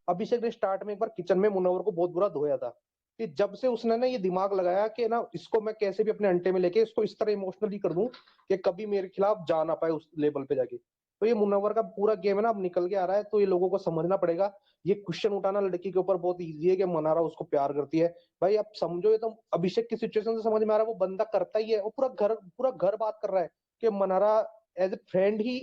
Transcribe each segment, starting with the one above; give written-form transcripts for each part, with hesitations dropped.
अभिषेक ने स्टार्ट में एक बार किचन में मुनव्वर को बहुत बुरा धोया था, कि जब से उसने ना ये दिमाग लगाया कि ना इसको मैं कैसे भी अपने अंटे में लेके इसको इस तरह इमोशनली कर दूं कि कभी मेरे खिलाफ जा ना पाए उस लेवल पे जाके। तो ये मुनव्वर का पूरा गेम है ना अब निकल के आ रहा है, तो ये लोगों को समझना पड़ेगा। ये क्वेश्चन उठाना लड़की के ऊपर बहुत इजी है कि मनारा उसको प्यार करती है। भाई अब समझो, ये तो अभिषेक की सिचुएशन से समझ में आ रहा है, वो बंदा करता ही है, वो पूरा घर बात कर रहा है कि मनारा एज ए फ्रेंड ही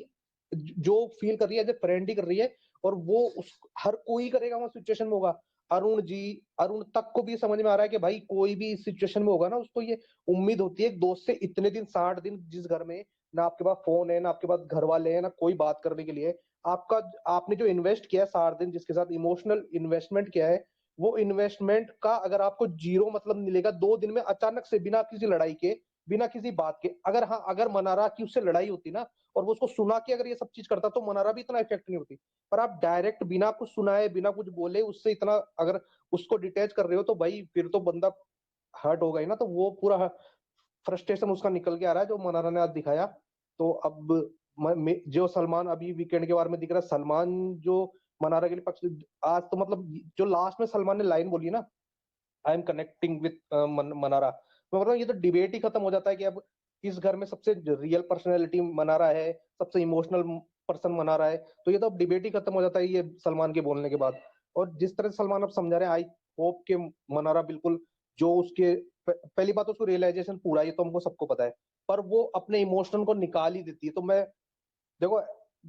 जो फील कर रही है, एज ए फ्रेंड ही कर रही है। और वो उस हर कोई करेगा वहां सिचुएशन में होगा। अरुण जी, अरुण तक को भी समझ में आ रहा है कि भाई कोई भी इस सिचुएशन में होगा ना, उसको ये उम्मीद होती है एक दोस्त से इतने दिन 60 दिन जिस घर में ना आपके पास फोन है ना आपके पास घर वाले हैं ना कोई बात करने के लिए, आपका आपने जो इन्वेस्ट किया है 60 दिन जिसके साथ इमोशनल इन्वेस्टमेंट किया है, वो इन्वेस्टमेंट का अगर आपको जीरो मतलब मिलेगा 2 दिन में अचानक से बिना किसी लड़ाई के, बिना किसी बात के, अगर हाँ अगर मनारा की उससे लड़ाई होती ना और वो उसको सुना के अगर ये सब चीज करता तो मनारा भी इतना इफेक्ट नहीं होती। पर आप डायरेक्ट बिना कुछ सुनाए बिना कुछ बोले उससे इतना अगर उसको डिटैच कर रहे हो तो भाई फिर तो बंदा हर्ट होगा ही ना। तो वो पूरा फ्रस्ट्रेशन उसका निकल के आ रहा है जो मनारा ने आज दिखाया। तो अब जो सलमान अभी वीकेंड के बारे में दिख रहा है, सलमान जो मनारा के लिए पक्ष आज तो मतलब जो लास्ट में सलमान ने लाइन बोली ना, I am connecting with Mannara, मैं बोल रहा हूँ ये तो डिबेट ही खत्म हो जाता है कि अब इस घर में सबसे रियल पर्सनैलिटी मनारा है, सबसे इमोशनल पर्सन मनारा है। तो ये तो अब डिबेट ही खत्म हो जाता है ये सलमान के बोलने के बाद। और जिस तरह से सलमान अब समझा रहे हैं, आई होप के मनारा बिल्कुल जो उसके पहली बात तो उसको रियलाइजेशन पूरा, ये तो हमको सबको पता है, पर वो अपने इमोशन को निकाल ही देती है। तो मैं देखो,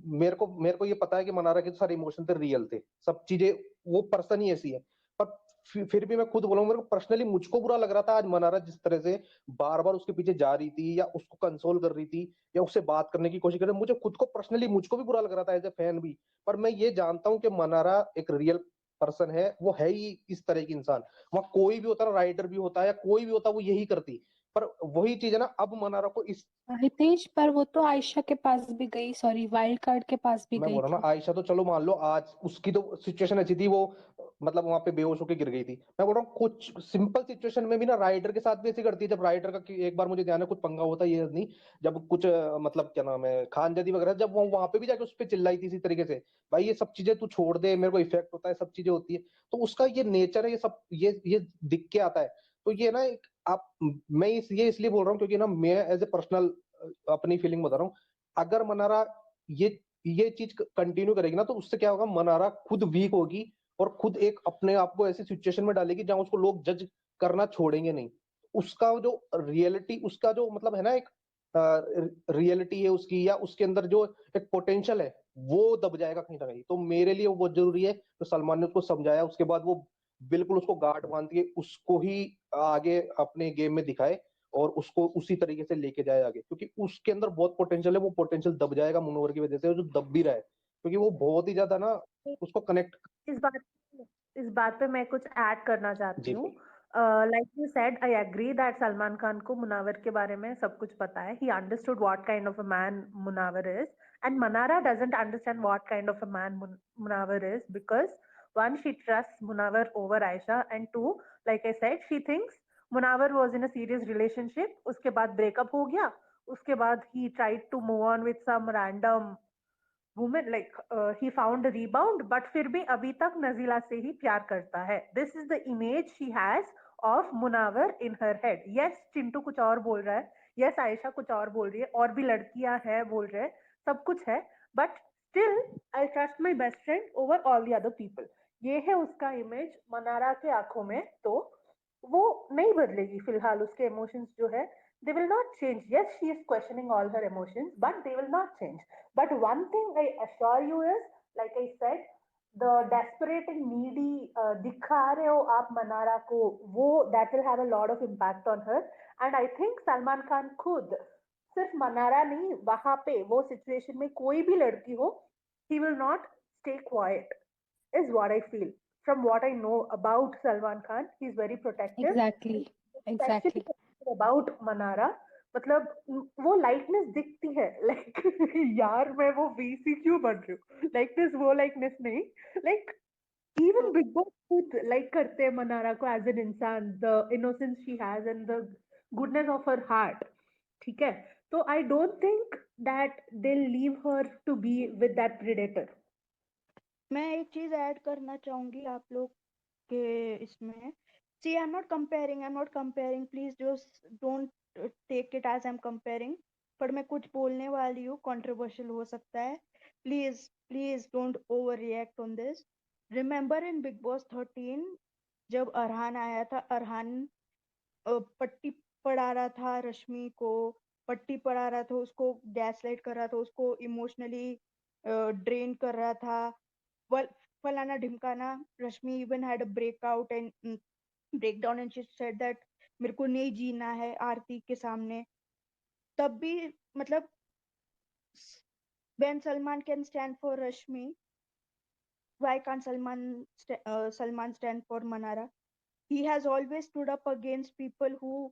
मेरे को ये पता है कि मनारा के सारे इमोशन थे, रियल थे, सब चीजें, वो पर्सन ही ऐसी है। पर फिर भी मैं खुद बोलूंगा, मेरे को पर्सनली मुझको बुरा लग रहा था आज मनारा जिस तरह से बार बार उसके पीछे जा रही थी या उसको कंसोल कर रही थी या उससे बात करने की कोशिश कर रही थी। मुझे खुद को पर्सनली मुझको भी बुरा लग रहा था एज ए फैन भी। पर मैं ये जानता हूँ कि मनारा एक रियल पर्सन है, वो है ही इस तरह की इंसान। वहां कोई भी होता ना, राइडर भी होता है या कोई भी होता, वो यही करती। पर वही चीज है ना, अब मनारा को इस, हितेश, पर वो तो आयशा के पास भी गई, सॉरी वाइल्ड कार्ड के पास भी मैं गई बोल रहा हूँ थी। ना, आयशा तो चलो मान लो आज उसकी तो सिचुएशन ऐसी थी, वो मतलब वहां पे बेहोश होकर गिर गई थी। मैं बोल रहा हूँ कुछ सिंपल सिचुएशन में भी ना राइडर के साथ भी ऐसी करती है। जब राइडर का एक बार मुझे ध्यान है कुछ पंगा होता है, ये नहीं, जब कुछ मतलब क्या नाम है खानजदी वगैरह, जब वो वहां पे भी जाके उस पर चिल्लाई थी इसी तरीके से, भाई ये सब चीजें तू छोड़ दे, मेरे को इफेक्ट होता है, सब चीजें होती है। तो उसका ये नेचर है, ये सब ये दिख के आता है। तो ये ना एक आप, मैं ये इसलिए बोल रहा हूँ क्योंकि ना मैं एज ए पर्सनल अपनी फीलिंग बता रहा हूँ। अगर मनारा ये ये चीज कंटिन्यू करेगी ना, तो उससे क्या होगा, मनारा खुद वीक होगी और खुद एक अपने आप को ऐसी सिचुएशन में डालेगी जहां उसको लोग जज करना छोड़ेंगे नहीं। उसका जो रियलिटी, उसका जो मतलब है ना एक रियलिटी है उसकी, या उसके अंदर जो एक पोटेंशियल है, वो दब जाएगा कहीं ना कहीं। तो मेरे लिए वो बहुत जरूरी है। तो सलमान ने उसको समझाया, उसके बाद वो बिल्कुल उसको गार्ड बांध के उसको ही आगे अपने गेम में दिखाए और उसको उसी तरीके से लेके जाए आगे, क्योंकि उसके अंदर बहुत पोटेंशियल है। वो पोटेंशियल दब जाएगा मुनवर की वजह से, जो दब भी रहा है, क्योंकि वो बहुत ही ज्यादा ना उसको कनेक्ट। इस बात इस बात पे मैं कुछ ऐड करना चाहती जी हूँ। Like you said, I agree that Salman Khan को मुनावर के बारे में सब कुछ पता है। He understood what kind of a man Munawar is, and Manara doesn't understand what kind of a man Munawar is, because one, she trusts Munawar over Aisha, and two, like I said, she thinks Munawar was in a serious relationship. उसके बाद breakup हो गया, उसके बाद he tried to move on with some random woman, like he found a rebound, but फिर भी अभी तक नजीला से ही प्यार करता है. This is the image she has of Munawar in her head. Yes, Chintu कुछ और बोल रहा है, yes आयशा कुछ और बोल रही है, और भी लड़कियां हैं बोल रहे हैं, सब कुछ है, but still I trust my best friend over all the other people. ये है उसका इमेज मनारा के आंखों में. तो वो नहीं बदलेगी फिलहाल. उसके इमोशंस जो है, they will not change. Yes, she is questioning all her emotions, but they will not change. But one thing I assure you is, like I said, the desperate and needy दिखा रहे हो आप मनारा को, वो that will have a lot of impact on her. And I think Salman Khan खुद सिर्फ मनारा नहीं, वहां पे वो सिचुएशन में कोई भी लड़की हो, he will not stay quiet, is what I feel. From what I know about Salman Khan, he's very protective, exactly, especially exactly. about Manara. मतलब वो लाइटनेस दिखती है, लाइक यार मैं वो वीसी क्यों बन रही हूँ, लाइकनेस वो लाइकनेस नहीं, लाइक इवन बिग बॉस खुद लाइक करते हैं मनारा को एज एन इंसान, the innocence she has and the goodness of her heart. ठीक है, तो I don't think that they leave her to be with that predator. मैं एक चीज ऐड करना चाहूंगी आप लोग के इसमें। See I am not comparing, please just don't take it as I am comparing. पर मैं कुछ बोलने वाली हूँ, कंट्रोवर्शियल हो सकता है, please please don't over react on this. Remember in big boss 13 जब अरहान आया था, अरहान पट्टी पढ़ा रहा था रश्मि को, पट्टी पढ़ा रहा था उसको, गैसलाइट कर रहा था उसको, इमोशनली ड्रेन कर रहा था, फलाना ढिमकाना। Rashmi even had a breakout and breakdown and she said that मेरे को नहीं जीना है आरती के सामने। तब भी मतलब when Salman can stand for Rashmi, why can't Salman stand for Manara? He has always stood up against people who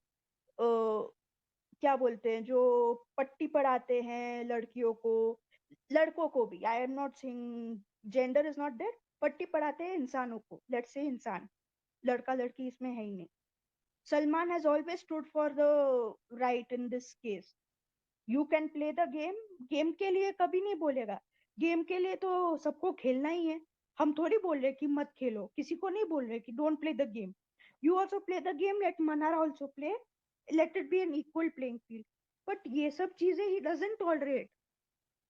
क्या बोलते हैं, जो पट्टी पढ़ाते हैं लड़कियों को, लड़कों को भी। I am not saying gender is not there, पट्टी पढ़ाते हैं इंसानों को, लेट्स से इंसान, लड़का लड़की इसमें है ही नहीं। Salman has always stood for the right in this case. You can play the game, game के लिए कभी नहीं बोलेगा, गेम के लिए तो सबको खेलना ही है। हम थोड़ी बोल रहे कि मत खेलो, किसी को नहीं बोल रहे कि don't play the game. You also play the game, let Manara also play, let it be an equal playing field. But ये सब चीजें ही डजंट टॉलरेट।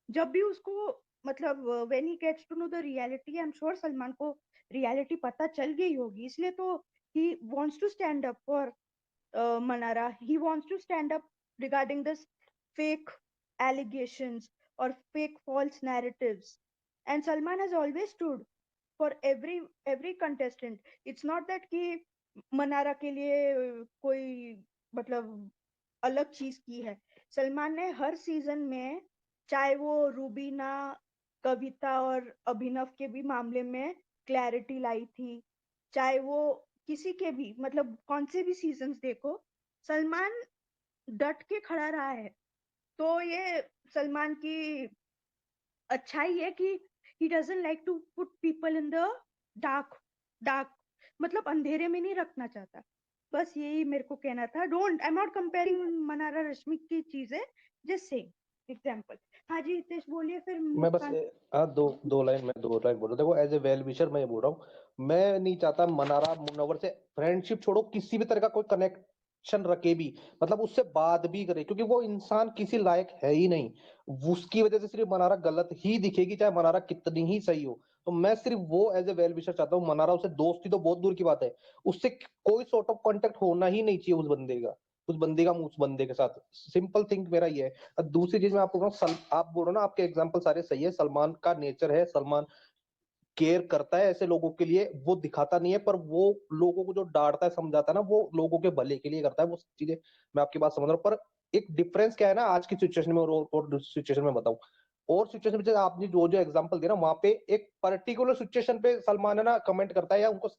जब भी उसको मतलब when he gets to know the reality, I am sure Salman को reality पता चल गई होगी, इसलिए तो he wants to stand up for Manara. He wants to stand up regarding this fake allegations or fake false narratives. And Salman has always stood for every contestant. It's not that कि Manara के लिए कोई मतलब अलग चीज की है। सलमान ने हर सीजन में, चाहे वो रूबीना, कविता और अभिनव के भी मामले में क्लैरिटी लाई थी, चाहे वो किसी के भी, मतलब कौन से भी सीजन्स देखो, सलमान डट के खड़ा रहा है। तो ये सलमान की अच्छाई है कि he doesn't like to put people in the dark, मतलब अंधेरे में नहीं रखना चाहता। बस यही मेरे को कहना था। Don't, I am not comparing Mannara Rashmi की चीजें, जस्ट सेइंग एग्जांपल। हाँ जी हितेश बोलिए फिर मैं बस मुस्कान। दो लाइन बोल रहा हूँ। देखो एज ए वेल विशर मैं ये बोल रहा हूँ, मैं नहीं चाहता मनारा मुनव्वर से फ्रेंडशिप छोड़ो, किसी भी तरह का कोई कनेक्शन रखे भी, मतलब उससे बात भी करे, क्योंकि वो इंसान किसी लायक है ही नहीं। उसकी वजह से सिर्फ मनारा गलत ही दिखेगी, चाहे मनारा कितनी ही सही हो। तो मैं सिर्फ वो एज ए वेल विशर चाहता हूँ, मनारा उसे दोस्ती तो बहुत दूर की बात है, उससे कोई सॉर्ट ऑफ कॉन्टेक्ट होना ही नहीं चाहिए उस बंदे का उस बंदे के साथ। सिंपल थिंग मेरा ये है। दूसरी चीज मैं आपको बोल रहा हूँ, आप बोल रहे हो ना, आपके एग्जाम्पल सारे सही है, सलमान का नेचर है, सलमान केयर करता है ऐसे लोगों के लिए, वो दिखाता नहीं है, पर वो लोगों को जो डांटता है समझाता है ना, वो लोगों के भले के लिए करता है। वो चीजें मैं आपकी बात समझ रहा हूँ, पर एक डिफरेंस क्या है ना आज की सिचुएशन में और सिचुएशन में बताऊं, और सिचुएशन में जैसे आपने जो जो एग्जांपल दिया ना, वहां पे एक पर्टिकुलर सिचुएशन पे सलमान है ना कमेंट करता है या उनको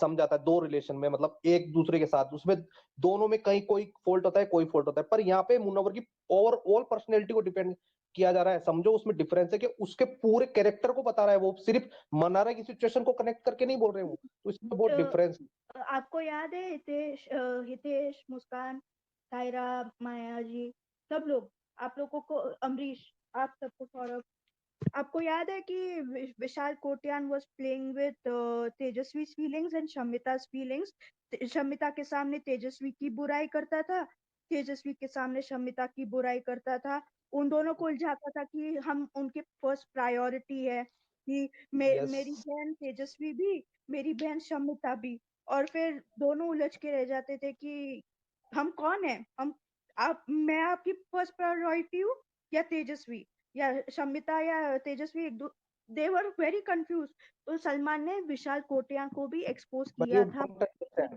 समझाता है, दो रिलेशन में, मतलब एक दूसरे के साथ, उसमें दोनों में कहीं कोई फॉल्ट होता है, कोई फॉल्ट होता है, पर यहाँ पे मुनव्वर की ओवरऑल पर्सनैलिटी को डिपेंड किया जा रहा है। समझो उसमें डिफरेंस है कि उसके पूरे कैरेक्टर को बता रहा है, वो सिर्फ मनारा की सिचुएशन को कनेक्ट करके नहीं बोल रहे हो, तो इसमें बहुत डिफरेंस है। आपको याद है हितेश, मुस्कान, सायरा, माया जी, सब लोग, आप लोगों को, अमरीश, आप सबको, सौरभ, आपको याद है कि Vishal Kotian was playing with Tejasswi feelings and Shamita's feelings. Shamita के सामने तेजस्वी की बुराई करता था, तेजस्वी के सामने शमिता की बुराई करता था। उन दोनों को उलझाता था कि हम उनके फर्स्ट प्रायोरिटी है, कि यस, मेरी बहन तेजस्वी भी, मेरी बहन शमिता भी। और फिर दोनों उलझ के रह जाते थे कि हम कौन है, हम, आप, मैं आपकी फर्स्ट प्रायोरिटी हूँ या तेजस्वी या शमिता या तेजस्वी, एक दो, दे वर वेरी कंफ्यूज। तो सलमान ने विशाल कोटिया को भी एक्सपोज बट ये किया था।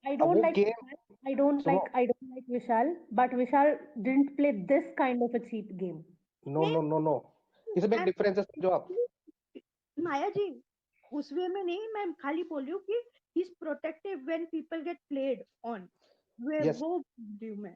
I अब don't वो like गेम Vishal. सुनो, I don't like Vishal, but Vishal didn't play this kind of a cheap game. No no no no, इसमें एक डिफरेंस है, समझो आप। माया जी, उस वे में नहीं, मैं खाली बोल रही हूँ कि he is protective when people get played on, way yes वो व्यू में।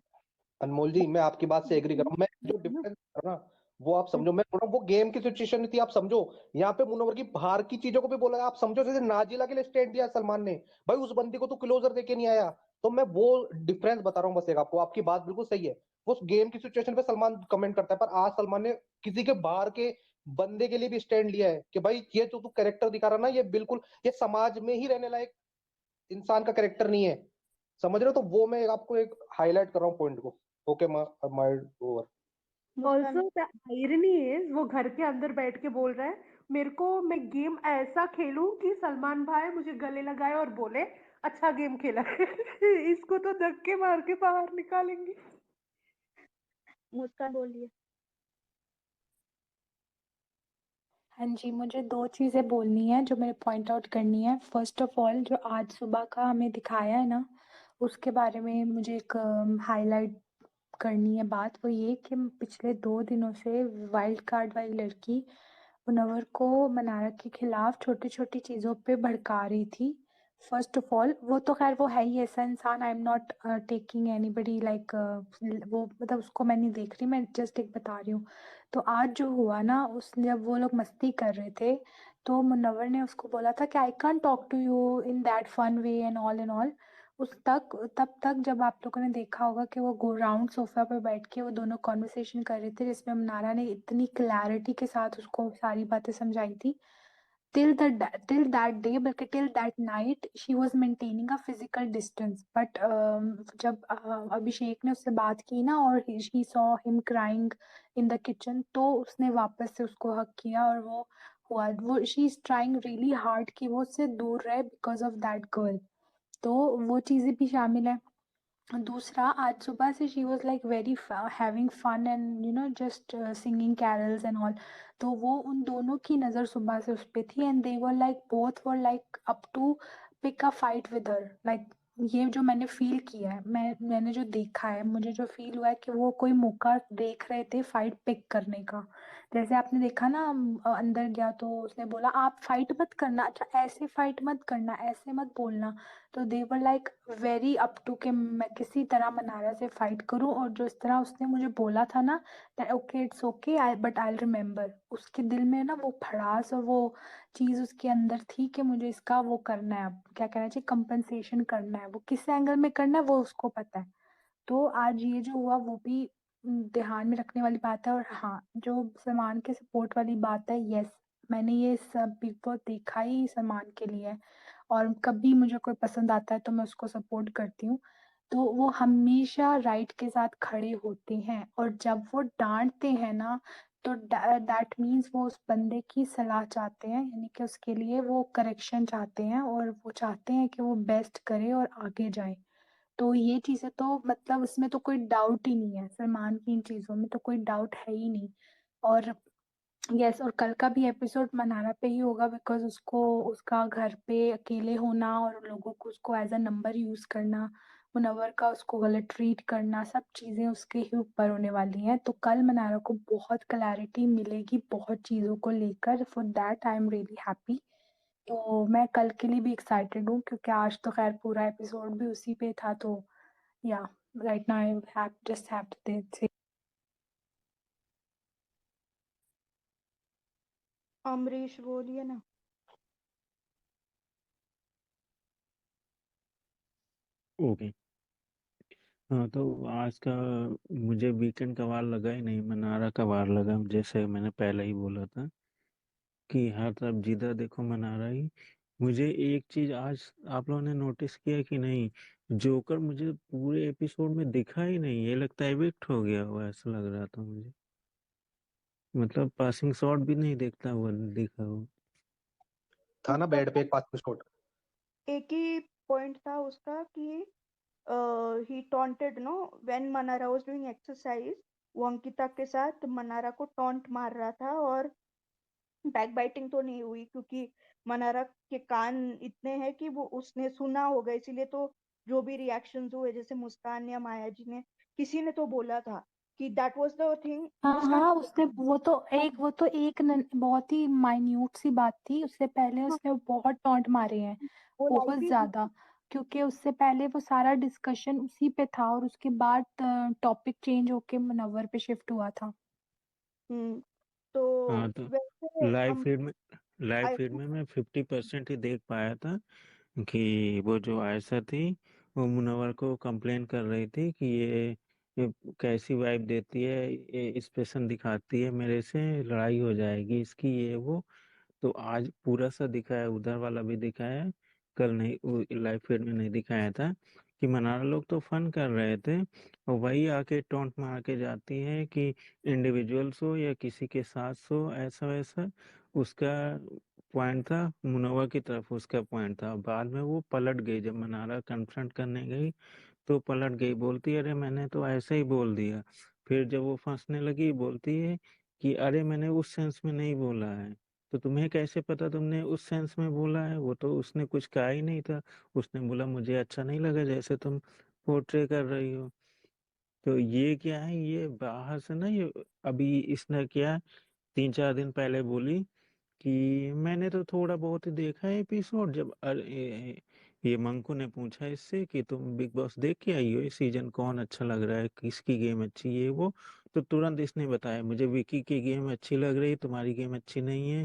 अनमोल जी, मैं आपकी बात से एग्री कर रहा हूँ। मैं जो डिफरेंस कर रहा हूं ना, वो आप समझो। मैं बोल रहा हूँ वो गेम की सिचुएशन थी, आप समझो। यहाँ पे मुनव्वर की बाहर की चीजों को भी बोला, आप समझो, जैसे नाजिला के लिए स्टैंड दिया सलमान ने, भाई उस बंदी को तो क्लोजर देके नहीं आया। तो मैं वो डिफरेंस बता रहा हूँ बस एक आपको, आपकी बात बिल्कुल सही है। वो गेम की सिचुएशन पे सलमान कमेंट करता है, पर आज सलमान ने किसी के बाहर के बंदे के लिए भी स्टैंड लिया है कि भाई ये जो तू कैरेक्टर दिखा रहा ना, ये बिल्कुल ये समाज में ही रहने लायक इंसान का कैरेक्टर नहीं है। समझ रहे हो? तो वो मैं आपको एक हाईलाइट कर रहा हूँ पॉइंट को। Okay, my over. Also the irony is वो घर के अंदर बैठ के बोल रहा है मेरे को, मैं गेम ऐसा खेलूं कि सलमान भाई मुझे गले लगाए और बोले अच्छा गेम खेला। इसको तो धक्के मार के बाहर निकालेंगे। मुस्कान बोलिए। हाँ जी, मुझे दो चीज़ें बोलनी है जो मेरे पॉइंट आउट करनी है। फर्स्ट ऑफ ऑल, जो आज सुबह का हमें दिखाया है ना, उसके बारे में मुझे एक हाईलाइट करनी है बात। वो ये कि पिछले 2 दिनों से वाइल्ड कार्ड वाली लड़की मुनव्वर को मनारा के खिलाफ छोटी छोटी चीज़ों पे भड़का रही थी। फर्स्ट ऑफ ऑल, वो तो खैर वो है ही ऐसा इंसान। आई am not taking anybody like वो, मतलब उसको मैं नहीं देख रही, मैं जस्ट एक बता रही हूँ। तो आज जो हुआ ना, उस जब वो लोग मस्ती कर रहे थे तो मुनव्वर ने उसको बोला था कि I can't talk to you in that fun way and all. उस तक तब तक जब आप लोगों ने देखा होगा कि वो गो राउंड सोफा पे बैठ के वो दोनों कॉन्वर्सेशन कर रहे थे, जिसमें मनारा ने इतनी क्लैरिटी के साथ उसको सारी बातें समझाई थी। till that day, बल्कि till that night she was maintaining a physical distance, but जब अभिषेक ने उससे बात की ना और she saw him crying in the kitchen, तो उसने वापस से उसको हक किया और वो हुआ। वो she is trying really hard कि वो उससे दूर रहे because of that girl। तो वो चीज़ें भी शामिल है। दूसरा, आज सुबह से she was like very having fun and just singing carols and all. तो वो उन दोनों की नज़र सुबह से उस पे थी and they were like both were like up to pick a fight with her. Like ये जो मैंने फील किया है, मैंने जो देखा है, मुझे जो फील हुआ है कि वो कोई मौका देख रहे थे फाइट पिक करने का। जैसे आपने देखा ना, अंदर गया तो उसने बोला आप फाइट मत करना, अच्छा ऐसे फाइट मत करना, ऐसे मत बोलना। तो they were like very up to कि मैं किसी तरह मनारा से फाइट करूं। और जो इस तरह उसने मुझे बोला था ना, okay it's okay I but I remember, उसके दिल में ना वो भड़ास और वो चीज उसके अंदर थी कि मुझे इसका वो करना है, अब क्या कहना चाहिए, कंपनसेशन करना है। वो किस एंगल में करना है वो उसको पता है। तो आज ये जो हुआ वो भी ध्यान में रखने वाली बात है। और हाँ, जो सलमान के सपोर्ट वाली बात है, यस, मैंने ये सब बिग बॉस देखा ही सलमान के लिए है। और कभी मुझे कोई पसंद आता है तो मैं उसको सपोर्ट करती हूँ। तो वो हमेशा राइट के साथ खड़े होते हैं, और जब वो डांटते हैं ना, तो दैट मीन्स वो उस बंदे की सलाह चाहते हैं, यानी कि उसके लिए वो करेक्शन चाहते हैं और वो चाहते हैं कि वो बेस्ट करे और आगे जाए। तो ये चीजें तो मतलब इसमें तो कोई डाउट ही नहीं है, सलमान की इन चीजों में तो कोई डाउट है ही नहीं। और यस, और कल का भी एपिसोड मनारा पे ही होगा बिकॉज उसको उसका घर पे अकेले होना और लोगों को उसको एज अ नंबर यूज करना, मुनव्वर का उसको गलत ट्रीट करना, सब चीजें उसके ही ऊपर होने वाली हैं। तो कल मनारा को बहुत क्लैरिटी मिलेगी बहुत चीजों को लेकर। For that I am really happy. तो मैं कल के लिए भी एक्साइटेड हूँ क्योंकि आज तो खैर पूरा एपिसोड भी उसी पे था। तो या right now I have just have to say. Amrish बोलिए ना। ओके। हाँ, तो आज का मुझे वीकेंड का वार लगा ही नहीं, मनारा का वार लगा। जैसे मैंने पहले ही बोला था कि हर तरफ जिधर देखो मनारा ही। मुझे एक चीज आज आप लोगों ने नोटिस किया कि नहीं, जोकर मुझे पूरे एपिसोड में दिखा ही नहीं। ये लगता है इविक्ट हो गया हुआ, ऐसा लग रहा था मुझे। मतलब पासिंग शॉट भी नहीं देखता हुआ दिखा वो। था ना बेड पे एक 5 मिनट। एक ही पॉइंट था उसका कि he taunted no when Manara was doing exercise, वो अंकिता के साथ मनारा को टॉन्ट मार रहा था। और बैक बाइटिंग तो नहीं हुई क्योंकि मनारा के कान इतने हैं कि वो उसने सुना होगा, इसीलिए तो जो भी रिएक्शंस हुए, जैसे मुस्कान या माया जी ने, किसी ने तो बोला था कि दैट वाज द थिंग। हाँ मुस्कान, हाँ, उसने वो तो एक बहुत ही माइन्यूट सी बात थी। उससे पहले हाँ, उसने बहुत टॉन्ट मारे हैं, वो बहुत लाइव ही। ज्यादा। क्योंकि उससे पहले वो सारा डिस्कशन उसी पे था और उसके बाद टॉपिक चेंज होके मुनव्वर पे शिफ्ट हुआ था। तो हाँ, तो वैसे लाइव फीड में लाइव आई फीड में मैं 50% ही देख पाया था कि वो जो आयशा थी वो मुनव्वर को कंप्लेन कर रही थी कि ये ये कैसी वाइब देती है, ये एक्सप्रेशन दिखाती है, मेरे से लड़ाई हो जाएगी इसकी, ये वो। तो आज पूरा सा दिखाया, उधर वाला भी दिखाया, कल नहीं, वो लाइव फीड में नहीं दिखाया था कि मनारा लोग तो फन कर रहे थे, और वही आके टोंट मार के जाती है कि इंडिविजुअल्स हो या किसी के साथ हो, ऐसा वैसा। उसका पॉइंट था, मुनव्वर की तरफ उसका पॉइंट था। बाद में वो पलट गई, जब मनारा कन्फ्रंट करने गई तो पलट गई, बोलती अरे मैंने तो ऐसे ही बोल दिया। फिर जब वो फंसने लगी बोलती है कि अरे मैंने उस सेंस में नहीं बोला है। तो तुम्हें कैसे पता तुमने उस सेंस में बोला है, वो तो उसने कुछ कहा ही नहीं था। उसने बोला मुझे अच्छा नहीं लगा जैसे तुम पोर्ट्रे कर रही हो। तो ये क्या है, ये बाहर से ना, ये अभी इसने क्या 3-4 दिन पहले बोली कि मैंने तो थोड़ा बहुत ही देखा है एपिसोड। जब ये मंकू ने पूछा इससे कि तुम बिग बॉस देख के आई हो, ये सीजन कौन अच्छा लग रहा है, किसकी गेम अच्छी है, ये वो। तो तुरंत इसने बताया मुझे विकी की गेम अच्छी लग रही, तुम्हारी गेम अच्छी नहीं है,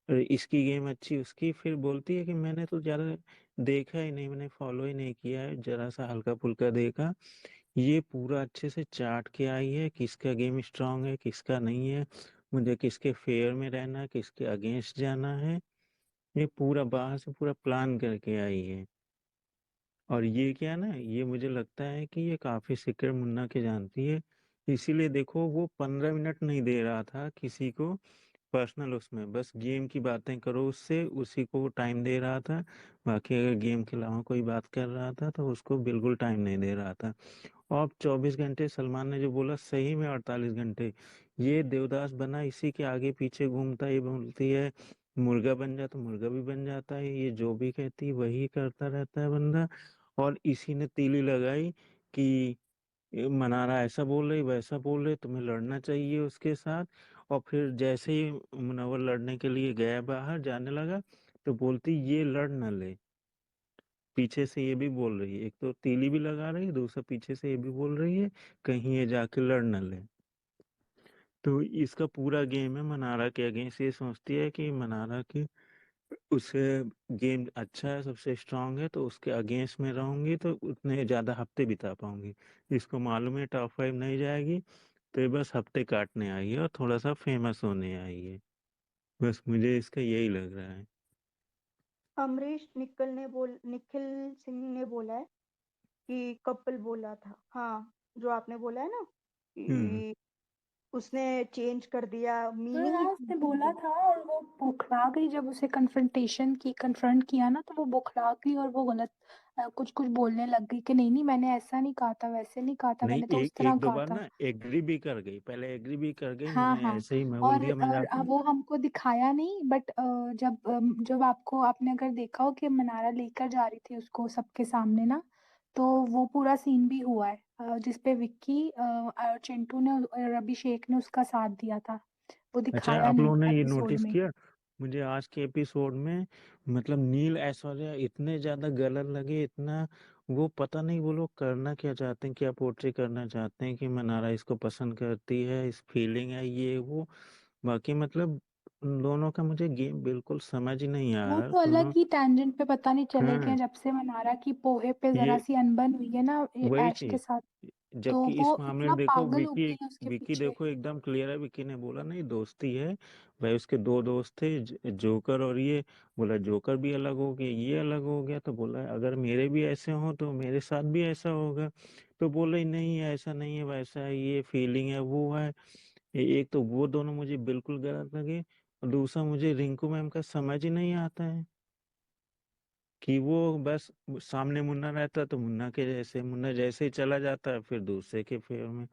और इसकी गेम अच्छी, उसकी। फिर बोलती है कि मैंने तो ज्यादा देखा ही नहीं, मैंने फॉलो ही नहीं किया है, जरा सा हल्का फुल्का देखा। ये पूरा अच्छे से चाट के आई है, किसका गेम स्ट्रांग है किसका नहीं है, मुझे किसके फेयर में रहना है, किसके अगेंस्ट जाना है। ये पूरा बाहर से पूरा प्लान करके आई है। और ये क्या ना, ये मुझे लगता है कि ये काफी सीक्रेट मुन्ना के जानती है। इसीलिए देखो वो 15 मिनट नहीं दे रहा था किसी को पर्सनल, उसमें बस गेम की बातें करो उससे, उसी को टाइम दे रहा था। बाकी अगर गेम के अलावा कोई बात कर रहा था तो उसको बिल्कुल टाइम नहीं दे रहा था। और 24 घंटे, सलमान ने जो बोला सही में 48 घंटे, ये देवदास बना इसी के आगे पीछे घूमता है। ये बोलती है मुर्गा बन जा तो मुर्गा भी बन जाता है, ये जो भी कहती है वही करता रहता है बंदा। और इसी ने तीली लगाई कि ये मनारा ऐसा बोल रही वैसा बोल रही, तुम्हें लड़ना चाहिए उसके साथ। और फिर जैसे ही मुनव्वर लड़ने के लिए गया, बाहर जाने लगा, तो बोलती ये लड़ न ले। पीछे से ये भी बोल रही है, एक तो तीली भी लगा रही है, दूसरा पीछे से ये भी बोल रही है कहीं ये जाके लड़ न ले। तो इसका पूरा गेम है मनारा के अगेंस्ट। ये सोचती है कि मनारा की उसे गेम अच्छा है, सबसे स्ट्रांग है, तो उसके अगेंस्ट में रहूंगी तो उतने ज्यादा हफ्ते बिता पाऊंगी। इसको मालूम है टॉप 5 नहीं जाएगी, तो ये बस हफ्ते काटने आई है और थोड़ा सा फेमस होने आई है। बस मुझे इसका यही लग रहा है। अमरीश निखिल सिंह ने बोला है कि कपल बोला था। हाँ, जो आपने बोला है ना हम्म। कि उसने चेंज कर दिया, हाँ मीनिंग ही हाँ, उसने बोला था और वो बौखला गई जब उसे कन्फ्रंट किया ना, तो वो बौखला गई और वो गलत कुछ कुछ बोलने लग गई कि नहीं नहीं मैंने ऐसा नहीं कहा था, वैसे नहीं कहा था, नहीं, मैंने तो उस एक तरह एक दो कहा बार था। ना एग्री भी कर गई, पहले एग्री भी कर गई, हाँ मैंने हाँ। ऐसे ही मैं बोल दिया और मजाक में। वो हमको दिखाया नहीं, बट जब आपने अगर देखा हो कि मनारा लेकर जा रही थी उसको सबके सामने ना, तो वो पूरा सीन भी हुआ है जिसपे विक्की और चिंटू ने और अभिषेक ने उसका साथ दिया था। वो अच्छा, दिखाया आप नहीं लोगों ने ये एपिसोड नोटिस में। किया, मुझे आज के एपिसोड में मतलब नील ऐश्वर्या इतने ज्यादा गलत लगे, इतना वो पता नहीं वो लोग करना क्या चाहते हैं, क्या पोर्ट्रे करना चाहते हैं कि मनारा इसको पसंद करती है, इस फीलिंग है ये वो। बाकी मतलब उन दोनों का मुझे गेम बिल्कुल समझ ही नहीं आ वो रहा तो अलग दोनों। ही टैंजेंट पे पता नहीं चले गए हाँ, जब से मनारा की पोहे पे जरा ये सी अनबन हुई है ना वही ऐश के चीज। साथ। तो जबकि वो इस मामले इतना में देखो पागल हो विकी, गई है उसके विकी पीछे। देखो एकदम क्लियर है, विकी ने बोला नहीं दोस्ती है। भाई उसके दो दोस्त थे, जोकर और ये। बोला जोकर भी अलग हो गया, ये अलग हो गया, तो बोला अगर मेरे भी ऐसे हो तो मेरे साथ भी ऐसा होगा। तो बोले नहीं ऐसा नहीं है, वैसा है, ये फीलिंग है वो है। एक तो वो दोनों मुझे बिल्कुल गलत लगे, और दूसरा मुझे रिंकू मैम का समझ ही नहीं आता है कि वो बस सामने मुन्ना रहता तो मुन्ना के जैसे, मुन्ना जैसे ही चला जाता है फिर दूसरे के फेवर में।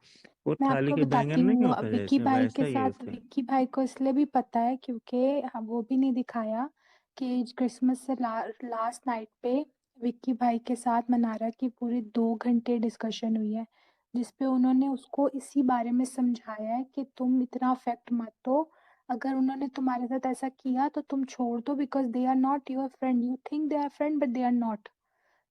वो मैं थाली आपको के बताती बैंगन नहीं हूँ, होता विक्की जैसे, भाई के वैसा ही है साथ उसका। विक्की भाई को इसलिए भी पता है क्योंकि वो भी नहीं दिखाया कि क्रिसमस से लास्ट नाइट पे विक्की भाई के साथ मनारा की पूरी 2 घंटे डिस्कशन हुई है, जिसपे उन्होंने उसको इसी बारे में समझाया है कि तुम इतना अफेक्ट मत हो, अगर उन्होंने तुम्हारे साथ ऐसा किया तो तुम छोड़ दो, because they are not your friend, you think they are friend but they are not.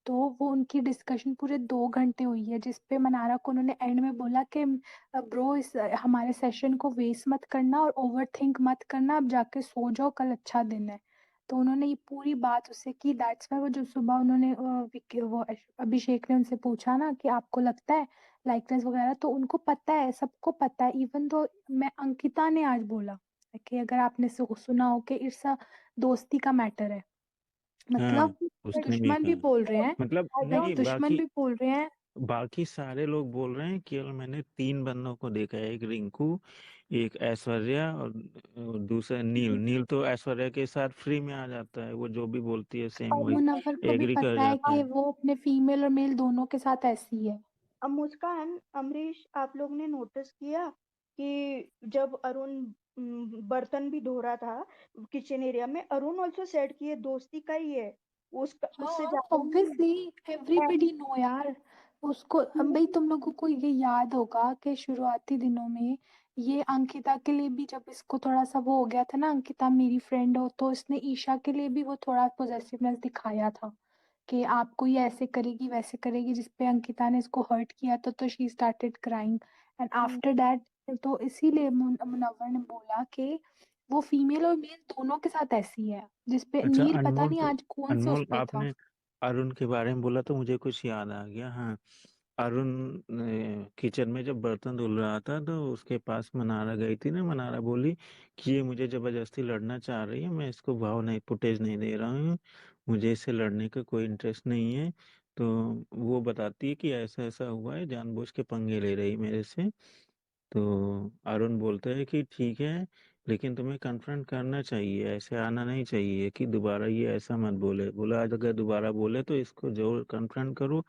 तो वो उनकी डिस्कशन पूरे 2 घंटे हुई है, जिसपे मनारा को उन्होंने एंड में बोला कि ब्रो इस हमारे सेशन को वेस्ट मत करना और ओवर थिंक मत करना, अब जाके सो जाओ, कल अच्छा दिन है। तो उन्होंने ये पूरी बात उससे की, दैट्स वाई वो जो सुबह उन्होंने अभिषेक ने उनसे पूछा ना कि आपको लगता है लाइकनेस वगैरह, तो उनको पता है, सबको पता है। इवन तो मैं अंकिता ने आज बोला कि अगर आपने सुना हो कि इट्स अ दोस्ती का मैटर है, हाँ, मतलब उसने भी दुश्मन भी कहा। बोल रहे हैं, मतलब I लाइक नहीं, don't दुश्मन बाकी भी बोल रहे हैं। बाकी सारे लोग बोल रहे हैं, केवल मैंने 3 बंदों को देखा है, एक रिंकू, एक ऐश्वर्या और दूसरा नील। नील तो ऐश्वर्या के साथ फ्री में आ जाता है, वो जो भी बोलती है सेम और वही मुनव्वर को भी एग्री कर पता है जाता कि है। वो अपने फीमेल और मेल दोनों के साथ ऐसी है। अब मुस्कान, अमरीश, आप लोग ने नोटिस किया कि जब अरुण बर्तन भी धो रहा था किचन एरिया में, अरुण ऑल्सो सेड कि ये दोस्ती का ही है, उसका उससे हाँ ज्यादा नहीं ऑब्वियसली, एवरीबडी है। नो यार उसको। अब भाई तुम लोगों को ये याद होगा कि शुरुआती दिनों में ये अंकिता के लिए भी, जब इसको थोड़ा सा वो हो गया था ना, अंकिता मेरी फ्रेंड हो, तो इसने ईशा के लिए भी वो थोड़ा पोजेसिवनेस दिखाया था कि आपको ये ऐसे करेगी वैसे करेगी, जिसपे अंकिता ने इसको हर्ट किया तो she started crying and hmm, after that. तो इसीलिए मुनव्वर ने बोला कि वो फीमेल और मेल दोनों के साथ ऐसी है, जिसपे अच्छा, नील पता नहीं आज कौन से उस अनमोल, पे था। आपने अरुण के बारे में बोला तो मुझे कुछ याद आ गया। हाँ, अरुण किचन में जब बर्तन धुल रहा था तो उसके पास मनारा गई थी ना, मनारा बोली कि ये मुझे जबरदस्ती लड़ना चाह रही है, मैं इसको भाव नहीं, फुटेज नहीं दे रहा हूँ, मुझे इससे लड़ने का कोई इंटरेस्ट नहीं है। तो वो बताती है कि ऐसा ऐसा हुआ है, जानबूझ के पंगे ले रही मेरे से। तो अरुण बोलता है कि ठीक है, लेकिन तुम्हें कन्फ्रंट करना चाहिए, ऐसे आना नहीं चाहिए कि दोबारा ये ऐसा मत बोले। बोला आज अगर दोबारा बोले तो इसको जरूर कन्फ्रंट करो।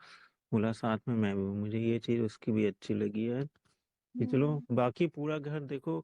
बोला साथ में मैं भी हूँ। मुझे ये चीज उसकी भी अच्छी लगी है कि चलो, बाकी पूरा घर देखो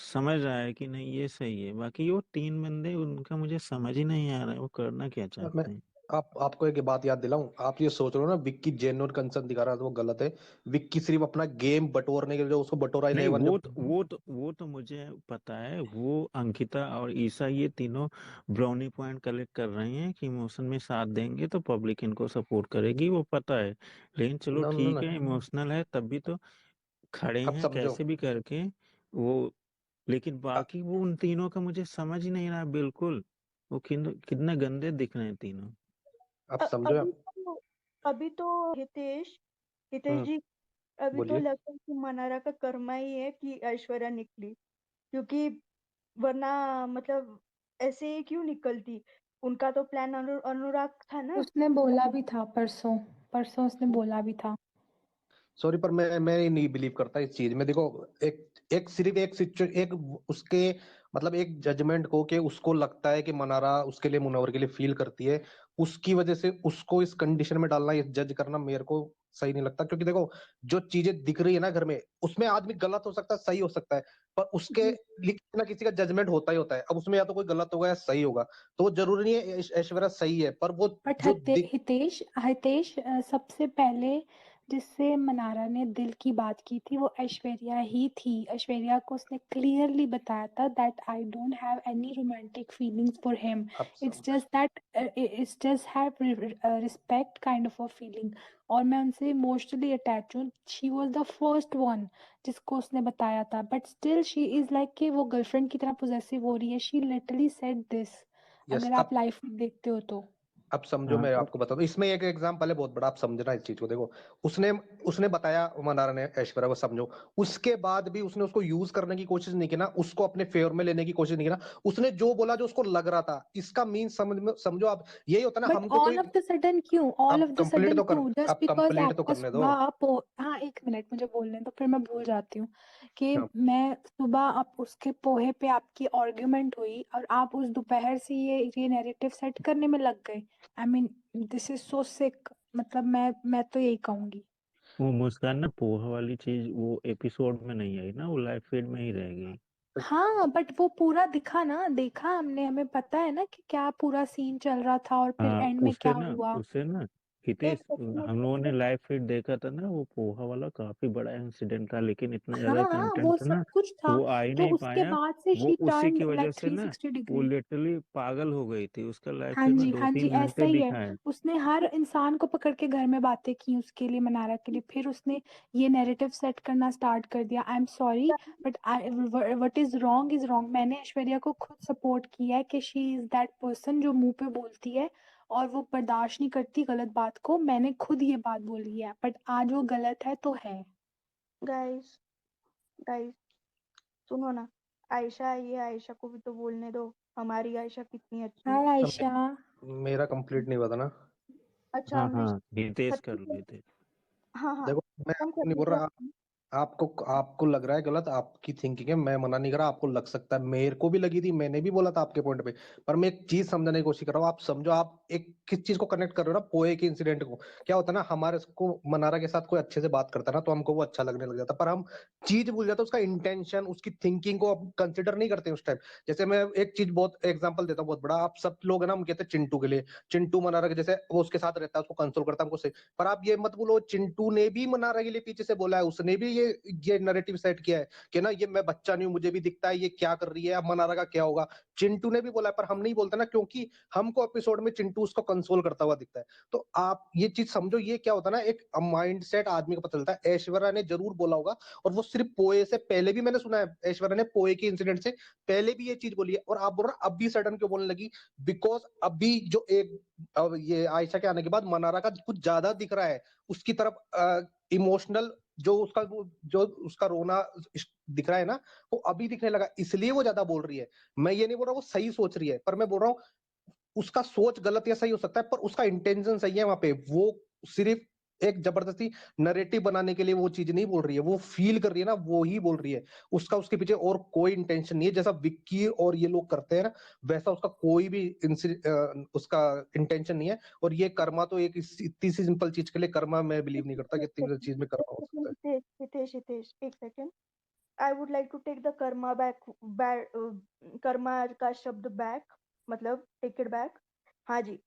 समझ रहा है कि नहीं ये सही है, बाकी वो 3 बंदे, उनका मुझे समझ ही नहीं आ रहा है वो करना क्या मैं चाहते हैं। आपको एक बात याद दिलाऊं, आप ये सोच रहे हो ना विक्की जेन्युइन कंसर्न दिखा रहा था, वो गलत है। विक्की सिर्फ अपना गेम बटोरने के लिए, जो उसको बटोरा नहीं, 11 जब वो तो मुझे पता है, वो अंकिता और ईसा ये तीनों ब्राउनी पॉइंट कलेक्ट कर रहे हैं कि इमोशन में साथ देंगे तो पब्लिक इनको सपोर्ट करेगी, वो पता है। लेकिन चलो ना ना ठीक ना, है, इमोशनल है तब भी तो खड़े अब हैं समझो। कैसे भी करके वो। लेकिन अ- बाकी वो उन तीनों का मुझे समझ ही नहीं रहा बिल्कुल, वो कितने गंदे दिख रहे हैं तीनों। अब समझो अभी आप। तो अभी तो हितेश हितेश हम्म, जी, अभी तो बोलिए। लगता है कि मनारा का कर्मा ही है कि ऐश्वर्या निकली, क्योंकि वरना मतलब ऐसे ही क्यों निकलती। उनका तो प्लान अनुराग था ना। उसने बोला भी था परसों, परसों उसने बोला भी था। सॉरी, पर मैं नहीं बिलीव करता इस चीज में। देखो, एक एक सिर्फ एक सिचुएशन, एक उसके मतलब एक जजमेंट को, कि उसको लगता है कि मनारा उसके लिए, मुनव्वर के लिए फील करती है, उसकी वजह से उसको इस कंडीशन में डालना, ये जज करना मेरे को सही नहीं लगता। क्योंकि देखो, जो चीजें दिख रही है ना घर में, उसमें आदमी गलत हो सकता है, सही हो सकता है, पर उसके जी। लिए किसी ना किसी का जजमेंट होता ही होता है। अब उसमें या तो कोई गलत होगा या सही होगा, तो वो जरूरी नहीं है ऐश्वर्या सही है, पर वो बट जो हितेश हितेश सबसे पहले जिससे मनारा ने दिल की बात की थी वो ऐश्वर्या ही थी। ऐश्वर्या को उसने क्लियरली बताया था that I don't have any romantic feelings for him, अब it's just that it's just have respect kind of a feeling, और मैं उनसे इमोशनली अटैच हूँ। She was the first one जिसको उसने बताया था, but still she is like कि वो गर्लफ्रेंड की तरह पोजेसिव हो रही है। She literally said this, yes. अगर आप लाइफ में देखते हो तो। अब समझो, हाँ मैं तो आपको बताता हूँ, इसमें एक एग्जांपल है बहुत बड़ा, आप समझना इस चीज को। देखो, उसने उसने बताया मनारा ने ऐश्वर्या को, समझो, उसके बाद भी उसने उसको यूज करने की कोशिश नहीं की ना, उसको अपने फेवर में लेने की कोशिश नहीं की ना। उसने जो बोला, जो उसको लग रहा था, इसका मीन समझो आप। यही होता ना, बट हमको ऑल कोई, ऑफ द सडन क्यों, ऑल ऑफ आप द कंप्लीट सडन तो कर, क्यों, जस्ट आप बिकॉज कंप्लीट तो आपका करने दो। सुबह पो हाँ एक मिनट मुझे बोलने दो, फिर मैं भूल जाती हूँ कि हाँ, मैं सुबह आप उसके पोहे पे आपकी आर्ग्यूमेंट हुई और आप उस दोपहर से ये नैरेटिव सेट करने में लग गए। I mean this is so sick, मतलब मैं तो यही कहूंगी। वो मुस्कान ना, पोहा वाली चीज वो एपिसोड में नहीं आई ना, वो लाइव फीड में ही रह गई। हाँ बट वो पूरा दिखा ना, देखा हमने, हमें पता है ना कि क्या पूरा सीन चल रहा था और फिर हाँ, एंड में क्या हुआ। उससे ना एक हितेश, सेकंड हम लोगों ने एक लाइव फीड देखा था ना, वो पोहा वाला काफी बड़ा इंसिडेंट था, लेकिन इतना हाँ ज्यादा हाँ कंटेंट वो था सब ना, कुछ था। वो आ ही तो नहीं उसके पाया। बाद से वो शी उसी की टर्न्ड वजह लाइक से ना 360 वो डिग्री। लिटरली पागल हो गई थी, उसका लाइव हाँ फीड में जी दो हाँ जी, तीन ऐसा घंटे ही है। दिखाया। उसने हर इंसान को पकड़ के घर में बातें की उसके लिए, मनारा के लिए, फिर उसने ये नैरेटिव सेट करना स्टार्ट कर दिया। आई am sorry but I what is wrong is wrong. मैंने ऐश्वर्या को खुद सपोर्ट किया है कि शी इज दैट पर्सन जो मुंह पे बोलती है और वो बर्दाश्त नहीं करती गलत बात को। मैंने खुद ये बात बोली है, बट आज वो गलत है तो है। गाइस गाइस सुनो ना, आयशा आई है, आयशा को भी तो बोलने दो। हमारी आयशा कितनी अच्छी हाय है। आयशा। मेरा कंप्लीट नहीं हुआ था ना। अच्छा हाँ अमरीश, हाँ हितेश कर खत्म लो कर। हितेश। हाँ हाँ, देखो मैं खत्म आपको कर नहीं बोल दीजिए रहा, आप। आपको आपको लग रहा है गलत, आपकी थिंकिंग है, मैं मना नहीं कर रहा, आपको लग सकता है, मेरे को भी लगी थी, मैंने भी बोला था आपके पॉइंट पे। पर मैं एक चीज समझने की कोशिश कर रहा हूँ, आप समझो, आप एक किस चीज को कनेक्ट कर रहे हो ना, पोए के इंसिडेंट को। क्या होता है ना, हमारे को मनारा के साथ कोई अच्छे से बात करता है ना, तो हमको वो अच्छा लगने लग जाता है, पर हम चीज भूल जाते हैं, उसका इंटेंशन, उसकी थिंकिंग को हम कंसिडर नहीं करते उस टाइम। जैसे मैं एक चीज बहुत एग्जाम्पल देता हूँ बहुत बड़ा, आप सब लोग है ना, हम कहते हैं चिंटू के लिए, चिंटू मनारा के जैसे वो उसके साथ रहता है, उसको कंसोल करता है, हमको सही। पर आप ये मत बोलो चिंटू ने भी मनारा के लिए पीछे से बोला है, उसने भी ये नैरेटिव सेट किया है कि ना ये मैं बच्चा नहीं हूं, मुझे भी दिखता है ये क्या कर रही है, अब मनारा का क्या होगा। चिंटू ने भी बोला है, पर हम नहीं बोलते ना, क्योंकि हमको एपिसोड में चिंटू उसको कंसोल करता हुआ दिखता है। तो आप ये चीज समझो, ये क्या होता है ना, एक माइंड सेट आदमी को पता चलता है। ऐश्वर्या ने जरूर बोला होगा, और वो सिर्फ पोए से पहले भी मैंने सुना है, ऐश्वर्या ने पोए के इंसिडेंट से पहले भी ये चीज बोली है, और आप बोल रहे हो अभी सडन क्यों बोलने लगी? बिकॉज अभी जो एक, अब ये आयशा के आने के बाद मनारा का कुछ ज्यादा दिख रहा है उसकी तरफ, इमोशनल, जो उसका रोना दिख रहा है ना, वो अभी दिखने लगा, इसलिए वो ज्यादा बोल रही है। मैं ये नहीं बोल रहा वो सही सोच रही है, पर मैं बोल रहा हूँ उसका सोच गलत या सही हो सकता है, पर उसका इंटेंशन सही है वहां पे। वो सिर्फ एक जबरदस्ती नरेटिव बनाने के लिए वो चीज नहीं बोल रही है, वो फील कर रही है ना, वो ही बोल रही है। उसका उसके पीछे और कोई इंटेंशन नहीं है, जैसा विक्की और ये लोग करते हैं ना, वैसा उसका कोई भी उसका इंटेंशन नहीं है। और ये कर्मा तो एक इतनी सी सिंपल चीज के लिए कर्मा, मैं बिलीव नहीं करता कि इतनी चीज में कर्मा हो सकता है। हितेश हितेश हितेश, एक second. I would like to take the karma back, karma का शब्द बैक, मतलब टेक इट बैक। हाँ जी,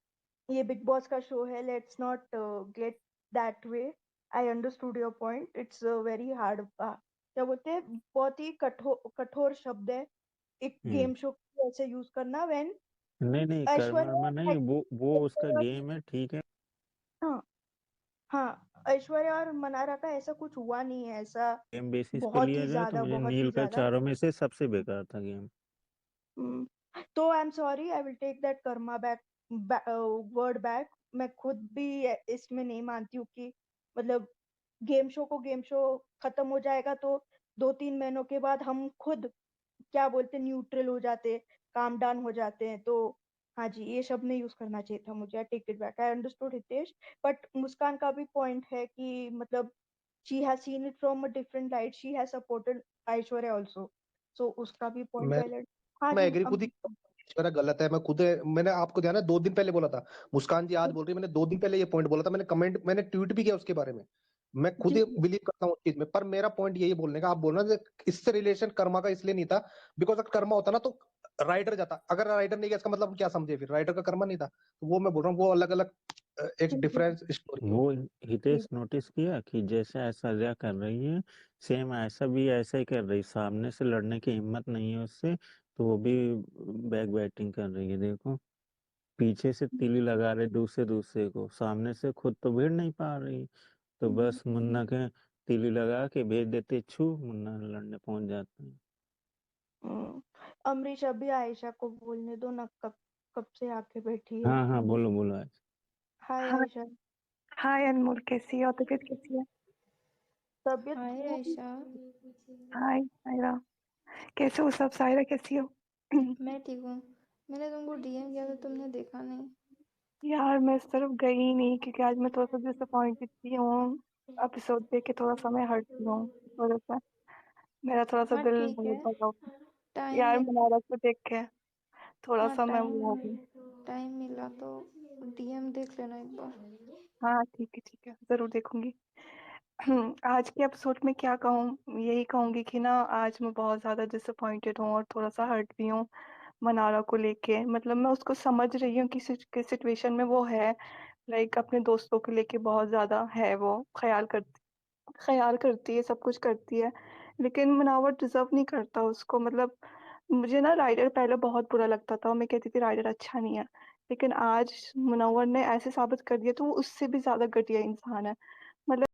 ये बिग बॉस का शो है, let's not get that way. I understood your point, it's very hard, क्या बोलते हैं, बहुत ही कठोर कठोर शब्द है एक हम्म गेम शो को ऐसे यूज करना। व्हेन नहीं नहीं कर्मा वर्मा नहीं, ऐश्वर्या, वो उसका गेम है, ठीक है। हाँ हाँ, ऐश्वर्या और मनारा का ऐसा कुछ हुआ नहीं है, ऐसा गेम बेसिस पे बहुत लिया ही जाए तो ज्यादा, मुझे बहुत ही नील का ज्यादा। चारों में से सबसे बेकार था गेम। हम्म, तो I am sorry, I will take that karma back, word back. मैं खुद भी इसमें नहीं मानती हूँ कि मतलब गेम शो को, गेम शो खत्म हो जाएगा तो 2-3 महीनों के बाद हम खुद क्या बोलते न्यूट्रल हो जाते, काम डाउन हो जाते हैं। तो हाँ जी, ये शब्द नहीं यूज करना चाहिए था मुझे। I take it back, I understood Hitesh. But Muskan का भी पॉइंट है कि मतलब she has seen it from a different light, she has supported Aishwarya also, so उसका भी पॉइंट मैं वैलिड। हाँ मैं जी, एग्री खुद ही, मेरा गलत है, मैं खुद, मैंने आपको ध्यान है 2 दिन पहले बोला था, मुस्कान जी आज बोल रही है, मैंने 2 दिन पहले ये पॉइंट बोला था, मैंने कमेंट, मैंने ट्वीट भी किया उसके बारे में। मैं खुद जी बिलीव करता हूँ उस चीज में, पर मेरा पॉइंट यही बोलने का, आप बोल रहे हो ना, इससे रिलेशन कर्मा का इसलिए नहीं था, बिकॉज अगर कर्मा होता ना तो राइटर जाता, अगर राइटर नहीं गया इसका मतलब क्या समझे, फिर राइटर का कर्मा नहीं था, तो वो मैं बोल रहा हूँ, वो अलग अलग जी एक जी डिफरेंस स्टोरी है वो वो। हितेश नोटिस किया कि जैसे ऐश्वर्या कर रही है, सेम ऐसा भी ऐसा ही कर रही, सामने से लड़ने की हिम्मत नहीं है उससे, तो वो भी बैक बैटिंग कर रही है। देखो पीछे से तीली लगा रहे दूसरे दूसरे को, सामने से खुद तो भिड़ नहीं पा रही, तो बस मुन्ना के तीली लगा के भेज देते, छू मुन्ना लड़ने पहुंच जाते हैं। अमरीश, अभी आयशा को बोलने दो ना, कब कब से आके बैठी है। हाँ हाँ बोलो बोलो आज। हाय हाँ, आयशा। हाय अनमोल, कैसी है? और तबीयत कैसी है? तबीयत हाय वो आयशा। हाय सायरा, कैसे हो सब? सायरा कैसी हो? मैं ठीक हूँ। मैंने तुमको डीएम किया था, तुमने देखा नहीं। यार मैं इस तरफ गई ही नहीं क्योंकि आज मैं थोड़ा सा डिसअपॉइंटेड थी हूँ। एपिसोड देख के थोड़ा सा मैं हर्ट हुई हूँ, इस वजह से मेरा थोड़ा सा हाँ दिल ठीक बहुत है, भरा हुआ है। टाइम यार मिल मनारा को देख के थोड़ा हाँ सा मैं वो हो गई। टाइम मिला तो डीएम देख लेना एक बार। हाँ ठीक है, जरूर देखूंगी। आज के एपिसोड में क्या कहूँ, यही कहूंगी कि ना आज मैं बहुत ज्यादा डिसअपॉइंटेड हूँ और थोड़ा सा हर्ट भी हूँ मनारा को लेके। मतलब मैं उसको समझ रही हूँ कि किस सिचुएशन में वो है, लाइक अपने दोस्तों को लेके बहुत ज्यादा है, वो ख्याल करती है, सब कुछ करती है, लेकिन मुनावर डिजर्व नहीं करता उसको। मतलब मुझे ना राइडर पहले बहुत बुरा लगता था और मैं कहती थी राइडर अच्छा नहीं है, लेकिन आज मुनव्वर ने ऐसे साबित कर दिया तो वो उससे भी ज्यादा घटिया इंसान है। मतलब